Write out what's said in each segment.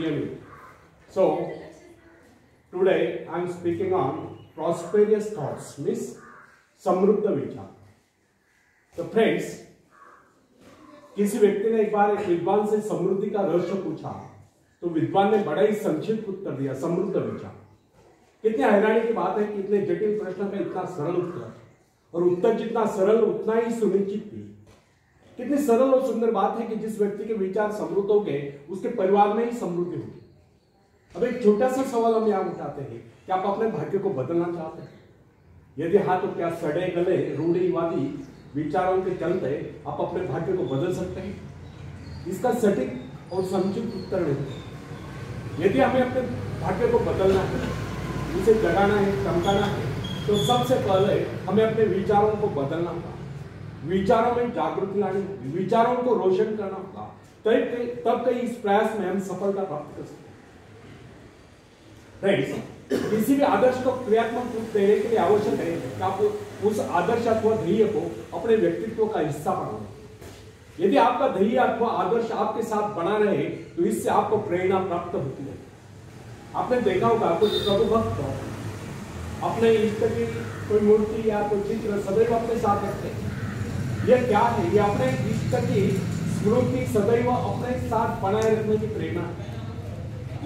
enemy. So today I am speaking on prosperous thoughts, means समृद्ध विचार. तो friends, किसी व्यक्ति ने एक बार एक विद्वान से समृद्धि का रहस्य पूछा, तो विद्वान ने बड़ा ही संक्षिप्त उत्तर दिया, समृद्ध विचार. कितने हैरानी की बात है कि इतने जटिल प्रश्न का इतना सरल उत्तर, और उत्तर जितना सरल उतना ही सुनिश्चित भी. कितनी सरल और सुंदर बात है कि जिस व्यक्ति के विचार समृद्ध हो गए उसके परिवार में ही समृद्धि होगी. अब एक छोटा सा सवाल हम यहां उठाते हैं कि आप अपने भाग्य को बदलना चाहते हैं? यदि हाँ, तो क्या सड़े गले रूढ़िवादी विचारों के चलते आप अपने भाग्य को बदल सकते हैं? इसका सटीक और संक्षिप्त उत्तर नहीं. यदि हमें अपने भाग्य को बदलना है, उसे जगाना है, चमकाना है, तो सबसे पहले हमें अपने विचारों को बदलना होगा, विचारों में जागृति लानी होगी, विचारों को रोशन करना होगा. तब कहीं इस प्रयास में हम सफलता प्राप्त कर सकते हैं. किसी भी आदर्श को क्रियात्मक रूप देने के लिए आवश्यक है कि आप उस आदर्श अथवा ध्येय को अपने व्यक्तित्व का हिस्सा बनाओ. यदि आपका ध्येय अथवा आदर्श आपके साथ बना रहे तो इससे आपको प्रेरणा प्राप्त होती है. आपने देखा होगा कुछ प्रभु भक्त अपने इष्ट की कोई मूर्ति या कोई चित्र सदैव अपने साथ रखते हैं. यह क्या है? ये अपने इष्ट की स्मृति सदैव अपने साथ बनाए रखने की प्रेरणा है.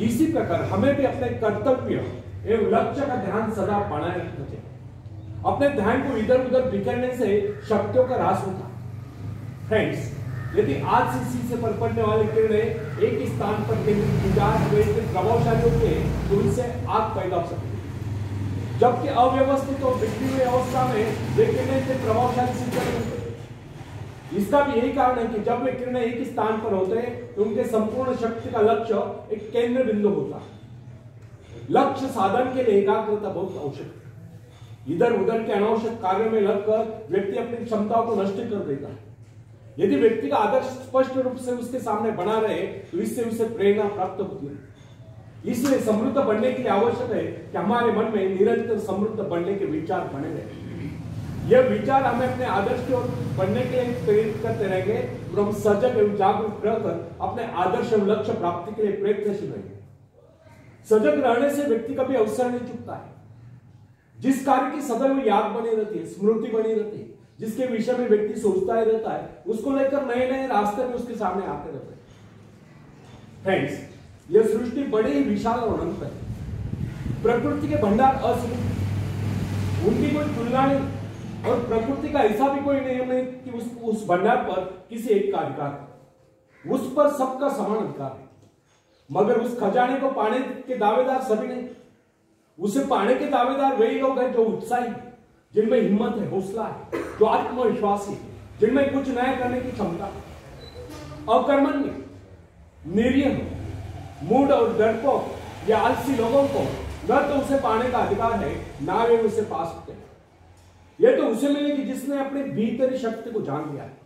इसी प्रकार हमें भी अपने कर्तव्य एवं लक्ष्य का ध्यान सदा बनाए रखना चाहिए. अपने ध्यान को इधर उधर बिखरने से शक्तियों का ह्रास होता है. फ्रेंड्स, यदि आज इसी से पनपने वाली किरणें एक ही स्थान पर केंद्रित की जाए तो इतने प्रभावशाली होते हैं तो इनसे आग पैदा हो सकती है, जबकि अव्यवस्थित और बिखरी हुई अवस्था में वे किरणें से प्रभावशाली सिद्ध नहीं होते. इसका भी यही कारण है कि जब वे किरणें एक ही स्थान पर होते हैं तो उनके संपूर्ण शक्ति का लक्ष्य एक केंद्र बिंदु होता है. लक्ष्य साधन के लिए एकाग्रता बहुत आवश्यक है. इधर उधर के अनावश्यक कार्यों में लगकर व्यक्ति अपनी क्षमताओं को नष्ट कर देता है. यदि व्यक्ति का आदर्श स्पष्ट रूप से उसके सामने बना रहे तो इससे उसे प्रेरणा प्राप्त होती है. इसलिए समृद्ध बनने के लिए आवश्यक है कि हमारे मन में निरंतर समृद्ध बनने के विचार बने रहे. यह विचार हमें अपने आदर्श की ओर बनने के लिए प्रेरित करते रहेंगे और हम सजग एवं जागरूक रहकर अपने आदर्श एवं लक्ष्य प्राप्ति के लिए प्रयत्नशील रहेंगे. सजग रहने से व्यक्ति कभी अवसर नहीं चुकता है. जिस कार्य की सदैव याद बनी रहती है, स्मृति बनी रहती है, जिसके विषय में व्यक्ति सोचता ही रहता है, उसको लेकर नए नए रास्ते भी उसके सामने आते रहते हैं. फ्रेंड्स, यह सृष्टि बड़ी ही विशाल और अनंत है. प्रकृति के भंडार असीमित, उनकी कोई तुलना नहीं, और प्रकृति का ऐसा भी कोई नियम नहीं कि उस भंडार पर किसी एक का अधिकार है. उस पर सबका समान अधिकार है. मगर उस खजाने को पाने के दावेदार सभी नहीं. उसे पाने के दावेदार वही लोग हैं जो उत्साही, जिनमें हिम्मत है, हौसला है, जो आत्मविश्वासी, जिनमें कुछ नया करने की क्षमता है. अकर्मण्य, निरीह, मूढ़ और डरपोक या आलसी लोगों को न तो उसे पाने का अधिकार है, ना वे उसे पा सकते हैं. यह तो उसे मिलेगी जिसने अपने भीतरी शक्ति को जान लिया है.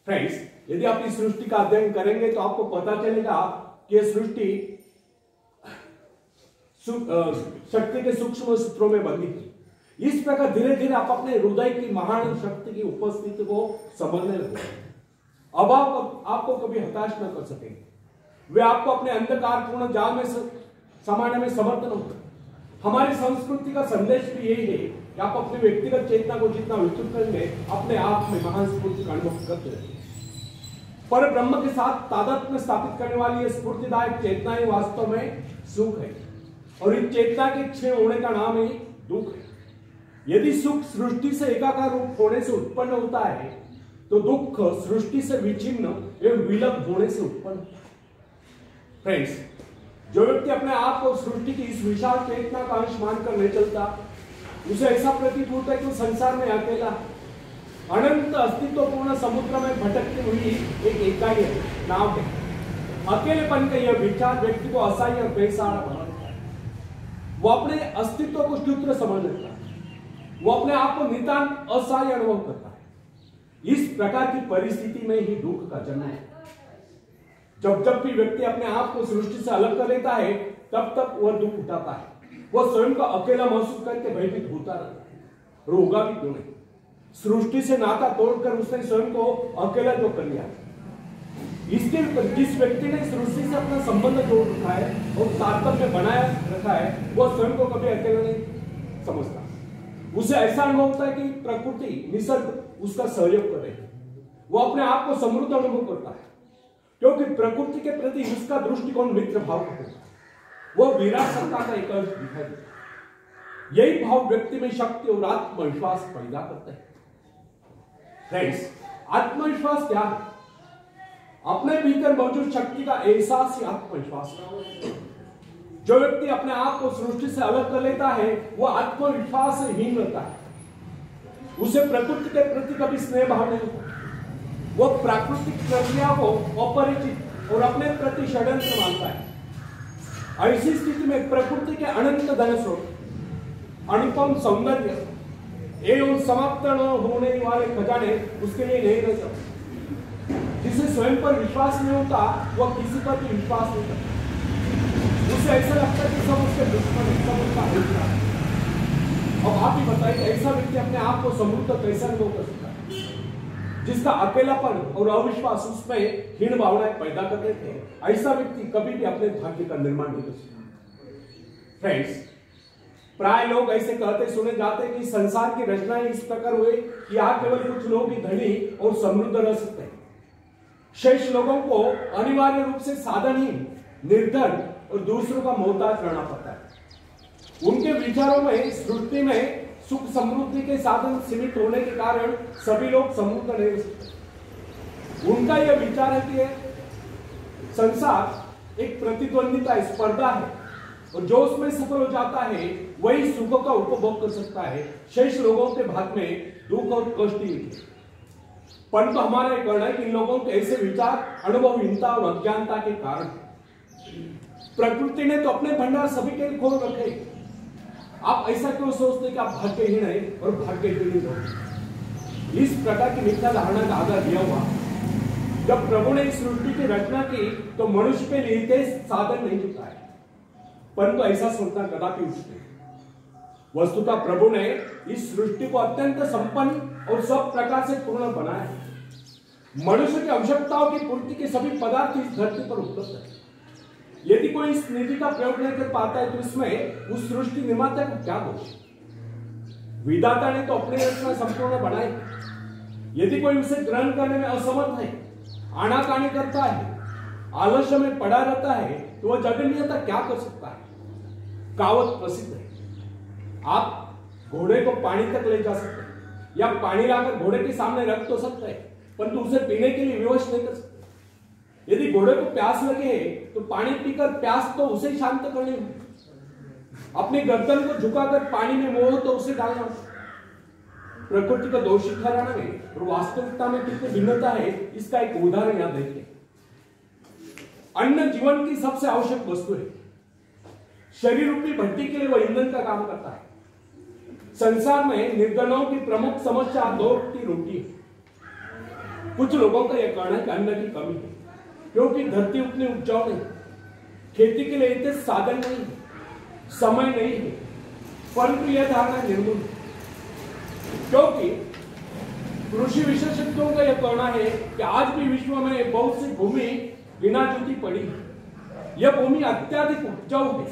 फ्रेंड्स, यदि आप इस सृष्टि का अध्ययन करेंगे तो आपको पता चलेगा कि यह सृष्टि शक्ति के सूक्ष्म सूत्रों में बंधी है. इस प्रकार धीरे धीरे आप अपने हृदय की महान शक्ति की उपस्थिति को समझने लगेंगे. अब आपको कभी हताश न कर सकेंगे. वे आपको अपने अंधकारपूर्ण जाल में समाने में समर्थ न होते. हमारी संस्कृति का संदेश भी यही है कि आप अपनी व्यक्तिगत चेतना को जितना विस्तृत करेंगे, अपने आप में महान स्फूर्ति का अनुभव करते रहेंगे. पर ब्रह्म के साथ तादात्म्य स्थापित करने वाली यह स्फूर्तिदायक चेतना ही वास्तव में सुख है, और इस चेतना के क्षीण होने का नाम ही दुख है. यदि सुख सृष्टि से एकाकार रूप होने से उत्पन्न होता है तो दुख सृष्टि से विच्छिन्न एवं विलग होने से उत्पन्न होता है. फ्रेंड्स, जो व्यक्ति अपने आप को सृष्टि की इस विशाल चेतना का अंश मानकर नहीं चलता, उसे ऐसा प्रतीत होता है कि संसार में अकेला अनंत अस्तित्वपूर्ण समुद्र में भटकती हुई एक इकाई है, नाव है. अकेलेपन का यह विचार व्यक्ति को असहाय और बेसहारा बना देता है. वो अपने अस्तित्व को क्षुद्र समझ लेता है. वो अपने आप को नितांत असहाय अनुभव करता है. इस प्रकार की परिस्थिति में ही दुख का जन्म है. जब भी व्यक्ति अपने आप को सृष्टि से अलग कर लेता है, तब तक वह दुख उठाता है. वह स्वयं को अकेला महसूस करके भयभीत होता रहता है. रोगा भी क्यों नहीं? सृष्टि से नाता तोड़कर उसने स्वयं को अकेला जो कर लिया. इसके विपरीत जिस व्यक्ति ने सृष्टि से अपना संबंध जोड़ रखा है और तारतम्य बनाया रखा है, वह स्वयं को कभी अकेला नहीं समझता। उसे ऐसा अनुभव होता है कि प्रकृति निसर्ग उसका सहयोग कर रही है। वो अपने आप को समृद्ध अनुभव करता है क्योंकि प्रकृति के प्रति उसका दृष्टिकोण मित्र भाव का है। वह विराट सत्ता का एक अंश दिखाई देता है। यही भाव व्यक्ति में शक्ति और आत्मविश्वास पैदा करता है। फ्रेंड्स, आत्मविश्वास क्या है? अपने भीतर मौजूद शक्ति का एहसास ही आत्मविश्वास है। जो व्यक्ति अपने आप को सृष्टि से अलग कर लेता है, वह आत्मविश्वास से हीन रहता है। उसे प्रकृति के प्रति कभी स्नेह भाव नहीं होता। वह प्राकृतिक प्रक्रिया को अपरिचित और अपने प्रति षड्यंत्र मानता है। ऐसी स्थिति में प्रकृति के अनंत धन स्रोत, अनुपम सौंदर्य एवं समाप्त न होने वाले खजाने उसके लिए नहीं रह सकते। जिसे स्वयं पर विश्वास नहीं होता, वह किसी पर भी विश्वास नहीं करता। उसे ऐसा लगता है कि सब उसके दुश्मन है, सब उसका हिस्सा है। अब आप ही बताइए, ऐसा व्यक्ति अपने आप को समृद्ध कैसे अनुभव कर सकता है? जिसका अकेलापन और अविश्वास उसमें हीन भावनाएं पैदा कर देते हैं, ऐसा व्यक्ति कभी भी अपने भाग्य का निर्माण नहीं कर सकता। फ्रेंड्स, प्राय लोग ऐसे कहते सुने जाते हैं कि संसार की रचना इस प्रकार हुई कि यहाँ केवल कुछ लोग ही धनी और समृद्ध रह सकते हैं। शेष लोगों को अनिवार्य रूप से साधनहीन, निर्धन और दूसरों का मोहताज रहना पड़ता है। उनके विचारों में सृष्टि में सुख समृद्धि के साधन सीमित होने के कारण सभी लोग समृद्ध नहीं रह सकते। उनका यह विचार है कि संसार एक प्रतिद्वंदिता स्पर्धा है और जो उसमें सफल हो जाता है वही सुखों का उपभोग कर सकता है। शेष लोगों के भाग में दुख और कष्ट ही है। परंतु हमारा यह कहना है कि इन लोगों के ऐसे विचार अनुभवहीनता और अज्ञानता के कारण। प्रकृति ने तो अपने भंडार सभी के लिए खोल रखे। आप ऐसा क्यों सोचते कि आप भाग्यहीन है और भाग्यहीन हो? इस प्रकार की मिथ्या धारणा का आधार दिया हुआ। जब प्रभु ने इस सृष्टि की रचना की तो मनुष्य के लिए साधन नहीं जुटाए, परंतु ऐसा सोचना कदापि उचित नहीं। वस्तुतः प्रभु ने इस सृष्टि को अत्यंत संपन्न और सब प्रकार से पूर्ण बनाया। मनुष्य की आवश्यकताओं की पूर्ति के सभी पदार्थ इस धरती पर उपलब्ध है। यदि कोई इस निधि का प्रयोग नहीं कर पाता है तो इसमें उस सृष्टि निर्माता का क्या दोष? विधाता ने तो अपनी रचना संपूर्ण बनाई। यदि कोई उसे ग्रहण करने में असमर्थ है, आनाकानी करता है, आलस्य में पड़ा रहता है, तो वह जगन्यता क्या कर सकता है? कहावत प्रसिद्ध है, आप घोड़े को पानी तक ले जा सकते हैं या पानी लाकर घोड़े के सामने रख तो सकते हैं, परंतु उसे पीने के लिए विवश नहीं कर सकते। यदि घोड़े को प्यास लगे तो पानी पीकर प्यास तो उसे शांत करनी होगी। अपनी गर्दन को झुकाकर पानी में मोह तो उसे डालना होगा। प्रकृति को दोषी ठहराना में और वास्तविकता में कितनी भिन्नता है, इसका एक उदाहरण यहां देखिए। अन्न जीवन की सबसे आवश्यक वस्तु है। शरीर रूपी भट्टी के लिए वह ईंधन का काम करता है। संसार में निर्धनों की प्रमुख समस्या दो की रोटी है। कुछ लोगों का यह कहना है कि अन्न की कमी है क्योंकि धरती उतनी उपजाऊ नहीं, खेती के लिए इतने साधन नहीं है, समय नहीं है। परंतु यह धारणा निर्मूल है क्योंकि कृषि विशेषज्ञों का यह कहना है कि आज भी विश्व में बहुत सी भूमि बिना जोती पड़ी है। यह भूमि अत्यधिक उपजाऊ है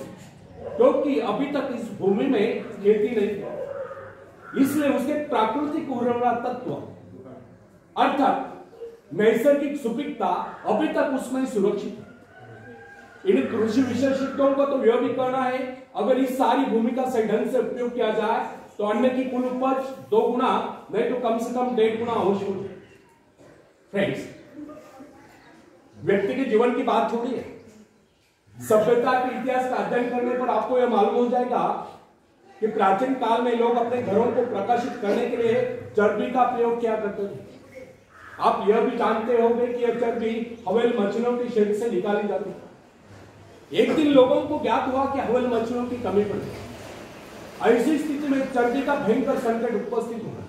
क्योंकि अभी तक इस भूमि में खेती नहीं है, इसलिए उसके प्राकृतिक उर्वरा तत्व अर्थात नैसर्गिक सुपीकता अभी तक उसमें सुरक्षित है। इन कृषि विशेषज्ञों को तो यह भी कहना है अगर इस सारी भूमि का सही ढंग से उपयोग किया जाए तो अन्न की कुल उपज 2 गुना नहीं तो कम से कम 1.5 गुना अवश्य होगी। फ्रेंड्स, व्यक्ति के जीवन की बात छोड़िए, सभ्यता के इतिहास का अध्ययन करने पर आपको यह मालूम हो जाएगा कि प्राचीन काल में लोग अपने घरों को प्रकाशित करने के लिए चर्बी का प्रयोग किया करते थे। आप यह भी जानते होंगे कि यह चर्बी हवेल मछलियों के शरीर से निकाली जाती है। एक दिन लोगों को ज्ञात हुआ कि हवेल मछलियों की कमी पड़ी। ऐसी स्थिति में चर्बी का भयंकर संकट उपस्थित हुआ,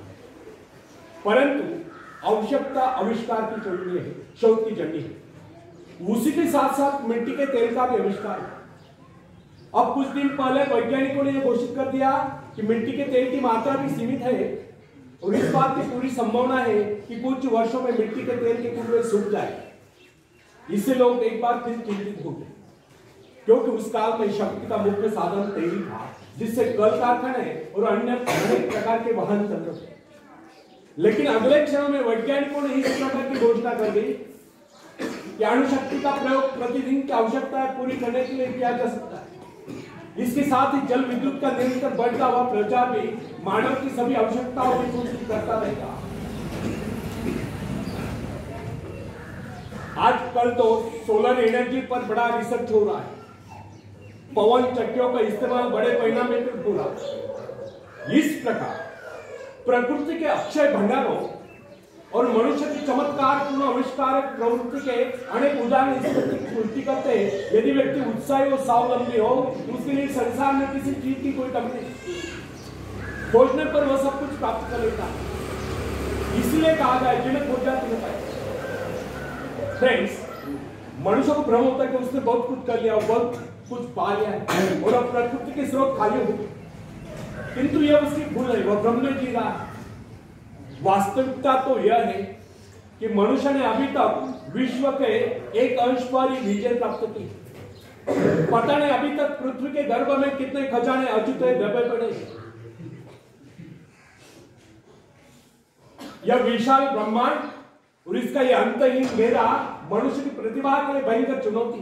परंतु आवश्यकता आविष्कार की चोटी है, शोध की जर्नी है। उसी के साथ साथ मिट्टी के तेल का भी आविष्कार है। अब कुछ दिन पहले वैज्ञानिकों ने यह घोषित कर दिया कि मिट्टी के तेल की मात्रा भी सीमित है और इस बात की पूरी संभावना है कि कुछ वर्षों में मिट्टी के तेल के कुएं सूख जाए। इससे लोग एक बार फिर चिंतित हो गए, क्योंकि उस काल में शक्ति का मुख्य साधन तेल था, जिससे कल कारखाने और अन्य अनेक प्रकार के वाहन चल रहे थे। लेकिन अगले क्षण में वैज्ञानिकों ने इस प्रकार की घोषणा कर दी कि अणुशक्ति का प्रयोग प्रतिदिन की आवश्यकताएं पूरी करने के लिए किया जा सकता है। इसके साथ ही जल विद्युत का निरंतर बढ़ता हुआ प्रचार भी मानव की सभी आवश्यकताओं की पूर्ति करता रहेगा। आजकल तो सोलर एनर्जी पर बड़ा रिसर्च हो रहा है। पवन चक्कियों का इस्तेमाल बड़े पैमाने पर हो रहा है। इस प्रकार प्रकृति के अक्षय भंडारों और मनुष्य की चमत्कारपूर्ण आविष्कार प्रवृत्ति के अनेक उदाहरण इसकी पुष्टि करते हैं। यदि व्यक्ति उत्साही और स्वावलंबी हो तो उसके लिए संसार में किसी चीज की कोई कमी नहीं, खोजने पर वह सब कुछ प्राप्त कर लेता है। इसलिए कहा जाए जिन्हें खोजा तुम्हें पाए। फ्रेंड्स, मनुष्य को भ्रम होता है कि उसने बहुत कुछ कर लिया, बहुत कुछ पा लिया है और अब प्रकृति के स्रोत खाली हो गए, किंतु यह उसकी भूल है, वह भ्रम में जी रहा है। वास्तविकता तो यह है कि मनुष्य ने अभी तक विश्व के एक अंश पर ही विजय प्राप्त की। पता नहीं अभी तक पृथ्वी के गर्भ में कितने खजाने अछूते दबे पड़े। यह विशाल ब्रह्मांड और इसका यह अंतहीन घेरा मनुष्य की प्रतिभा के लिए भयंकर चुनौती।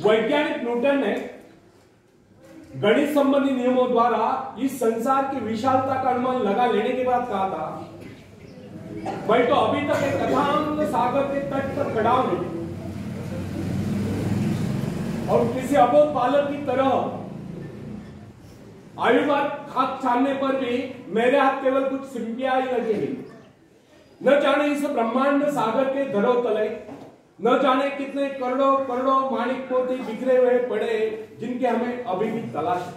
वैज्ञानिक न्यूटन ने गणित संबंधी नियमों द्वारा इस संसार की विशालता का अनुमान लगा लेने के बाद कहा था, मैं तो अभी तक एक अथांग सागर के तट पर खड़ा हूं और किसी अबोध बालक की तरह आयु बार खाक छानने पर भी मेरे हाथ केवल कुछ सिंपियां ही लगेगी। न जाने इस ब्रह्मांड सागर के धरोतले न जाने कितने करोड़ों करोड़ों माणिक मोती बिखरे हुए पड़े जिनके हमें अभी भी तलाश है।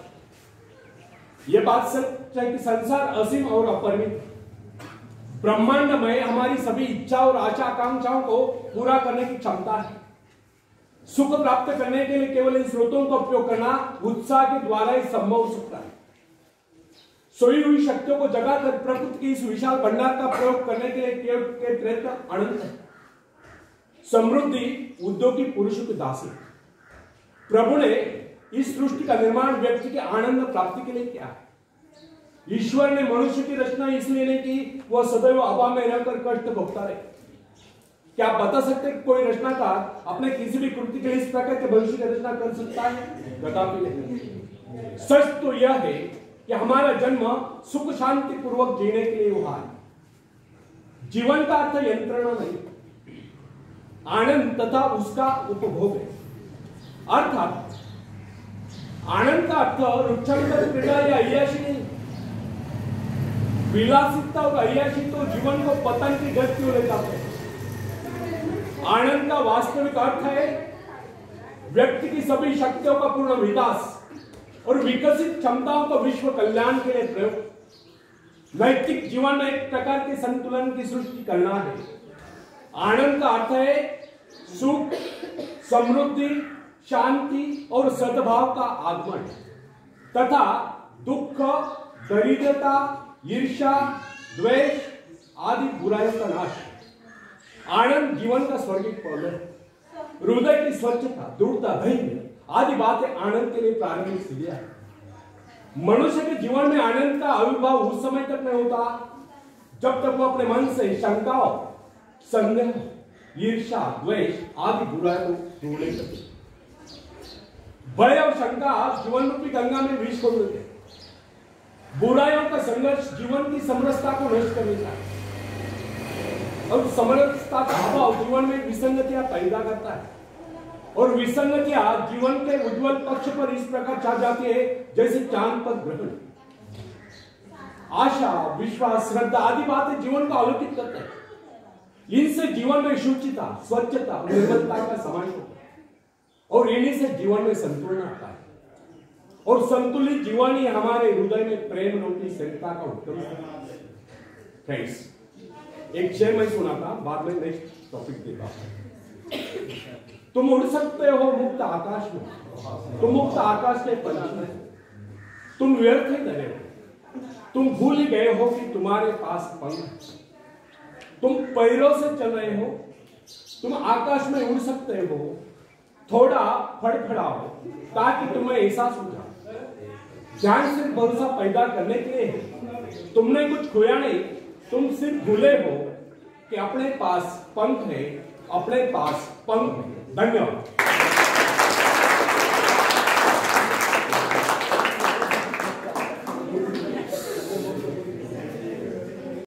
यह बात सच है कि संसार असीम और अपरिमित, ब्रह्मांड में हमारी सभी इच्छा और आशा आकांक्षाओं को पूरा करने की क्षमता है। सुख प्राप्त करने के लिए केवल इन स्रोतों का उपयोग करना उत्साह के द्वारा ही संभव हो सकता है। सोई हुई शक्तियों को जगाकर प्रकृति की इस विशाल भंडार का प्रयोग करने के लिए के प्रयत्न अनंत है। समृद्धि उद्योगी पुरुषों की दासी। प्रभु ने इस सृष्टि का निर्माण व्यक्ति के आनंद प्राप्ति के लिए किया है। ईश्वर ने मनुष्य की रचना इसलिए नहीं की वह सदैव अभाव में रहकर कष्ट भोगता रहे। क्या आप बता सकते हैं कि कोई रचनाकार अपने किसी भी कृति के इस प्रकार के भविष्य की रचना कर सकता है? कदापि नहीं। सच तो यह है कि हमारा जन्म सुख शांति पूर्वक जीने के लिए हुआ है। जीवन का अर्थ यंत्रणा नहीं, आनंद तथा उसका उपभोग है। अर्थात आनंद का अर्थ रुक्षांतर क्रीड़ा या अय्याशी नहीं। विलासिता और अय्याशी तो जीवन को पतन की गति ले जाते हैं। आनंद का वास्तविक अर्थ है व्यक्ति की सभी शक्तियों का पूर्ण विकास और विकसित क्षमताओं को विश्व कल्याण के लिए प्रयोग। नैतिक जीवन में एक प्रकार के संतुलन की सृष्टि करना है। आनंद का अर्थ है सुख, समृद्धि, शांति और सद्भाव का आगमन तथा दुख, दरिद्रता, ईर्ष्या, द्वेष आदि बुराइयों का नाश। आनंद जीवन का स्वर्गिक फल है। हृदय की स्वच्छता, दृढ़ता, धैर्य आदि बातें आनंद के लिए प्रारंभिक सीढ़ियां हैं। मनुष्य के जीवन में आनंद का आविर्भाव उस समय तक नहीं होता जब तक वो अपने मन से शंकाओं, संदेह, ईर्ष्या, द्वेष आदि बुराइयों को दूर नहीं करते। भय और शंका जीवन रूपी गंगा में विष खोल देते। बुराइयों का संघर्ष जीवन की समरसता को नष्ट कर देता है और समरसता का अभाव जीवन में विसंगतियां पैदा करता है और विसंगतियां जीवन के उज्जवल पक्ष पर इस प्रकार छा जाती है जैसे चांद पर ग्रहण। आशा, विश्वास, श्रद्धा आदि बातें जीवन को आलोकित करते हैं। इनसे जीवन में शुचिता, स्वच्छता, निर्मलता का समावेश होता है और इन्हीं से जीवन में संतुलन आता है और संतुलित जीवन ही हमारे हृदय में प्रेम रूपी स्थिरता का उत्तम है। फ्रेंड्स, एक शेर मैं सुना था, बाद में नेक्स्ट टॉपिक देता हूं। तुम उड़ सकते हो मुक्त आकाश में, तुम मुक्त आकाश के पंछी में, तुम व्यर्थ ही डरे हो, तुम भूल ही गए हो कि तुम्हारे पास पंख, तुम पैरों से चल रहे हो तुम आकाश में उड़ सकते हो, थोड़ा फड़फड़ाओ ताकि तुम्हें एहसास हो जाए। ध्यान सिर्फ भरोसा पैदा करने के लिए है। तुमने कुछ खोया नहीं, तुम सिर्फ भूले हो कि अपने पास पंख है, अपने पास पंख है। धन्यवाद।